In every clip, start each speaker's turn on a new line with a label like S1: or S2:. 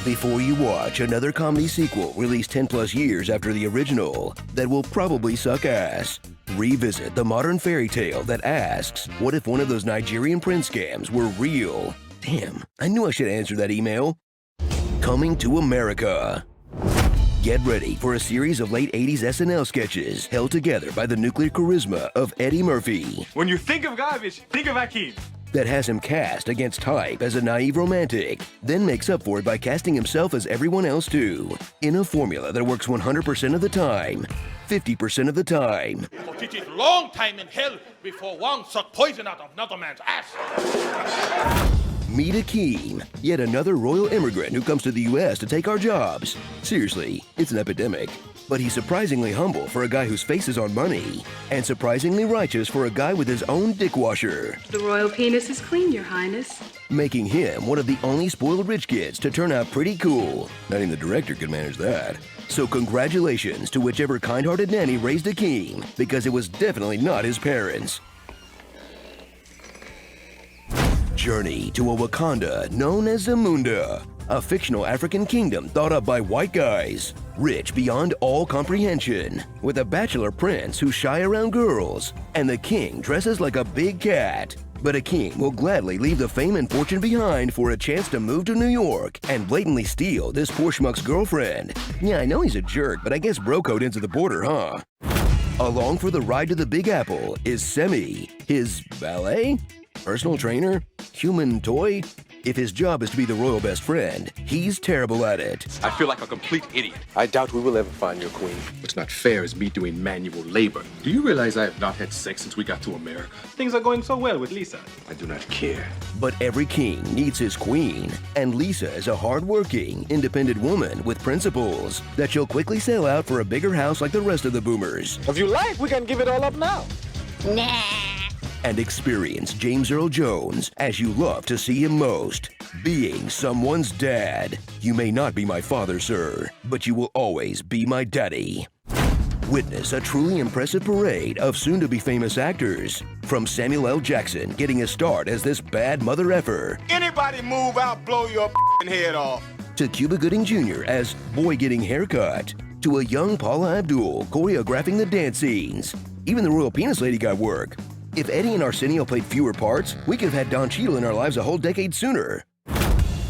S1: Before you watch another comedy sequel released 10 plus years after the original that will probably suck ass, revisit the modern fairy tale that asks, what if one of those Nigerian prince scams were real? Damn, I knew I should answer that email. Coming to America. Get ready for a series of late 80s SNL sketches held together by the nuclear charisma of Eddie Murphy.
S2: When you think of garbage, think of Akeem.
S1: That has him cast against type as a naive romantic, then makes up for it by casting himself as everyone else too, in a formula that works 100% of the time, 50% of the time.
S3: But it is long time in hell before one suck poison out of another man's ass.
S1: Meet Akeem, yet another royal immigrant who comes to the U.S. to take our jobs. Seriously, it's an epidemic. But he's surprisingly humble for a guy whose face is on money, and surprisingly righteous for a guy with his own dick washer.
S4: The royal penis is clean, Your Highness.
S1: Making him one of the only spoiled rich kids to turn out pretty cool. Not even the director could manage that. So congratulations to whichever kind-hearted nanny raised Akeem, because it was definitely not his parents. Journey to a Wakanda known as Zamunda, a fictional African kingdom thought up by white guys, rich beyond all comprehension, with a bachelor prince who shy around girls, and the king dresses like a big cat. But Akeem will gladly leave the fame and fortune behind for a chance to move to New York and blatantly steal this poor schmuck's girlfriend. Yeah, I know he's a jerk, but I guess bro code into the border, huh? Along for the ride to the Big Apple is Semi, his valet? Personal trainer? Human toy? If his job is to be the royal best friend, he's terrible at it.
S5: I feel like a complete idiot.
S6: I doubt we will ever find your queen.
S5: What's not fair is me doing manual labor. Do you realize I have not had sex since we got to America?
S2: Things are going so well with Lisa.
S5: I do not care.
S1: But every king needs his queen, and Lisa is a hard-working, independent woman with principles that she'll quickly sell out for a bigger house like the rest of the boomers.
S6: If you like, we can give it all up now.
S7: Nah.
S1: And experience James Earl Jones as you love to see him most, being someone's dad. You may not be my father, sir, but you will always be my daddy. Witness a truly impressive parade of soon-to-be famous actors, from Samuel L. Jackson getting his start as this bad mother effer.
S3: Anybody move out, blow your head off.
S1: To Cuba Gooding Jr. as boy getting haircut, to a young Paula Abdul choreographing the dance scenes. Even the royal penis lady got work. If Eddie and Arsenio played fewer parts, we could have had Don Cheadle in our lives a whole decade sooner.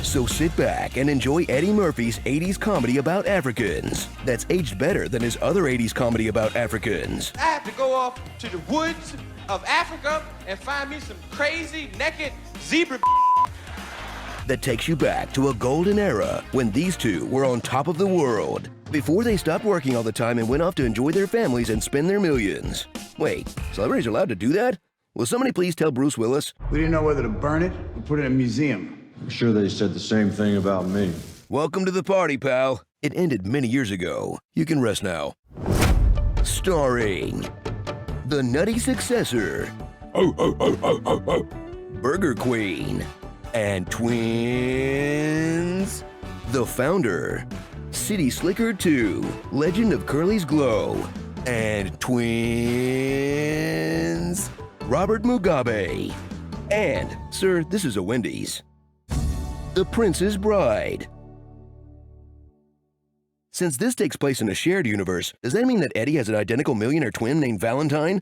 S1: So sit back and enjoy Eddie Murphy's 80s comedy about Africans that's aged better than his other 80s comedy about Africans.
S3: I have to go off to the woods of Africa and find me some crazy, naked zebra
S1: That takes you back to a golden era when these two were on top of the world, before they stopped working all the time and went off to enjoy their families and spend their millions. Wait, celebrities are allowed to do that? Will somebody please tell Bruce Willis?
S8: We didn't know whether to burn it or put it in a museum.
S9: I'm sure they said the same thing about me.
S1: Welcome to the party, pal. It ended many years ago. You can rest now. Starring the nutty successor, Burger Queen, and twins, the founder, City Slicker 2, Legend of Curly's Glow, and twins, Robert Mugabe. And, sir, this is a Wendy's. The Prince's Bride. Since this takes place in a shared universe, does that mean that Eddie has an identical millionaire twin named Valentine?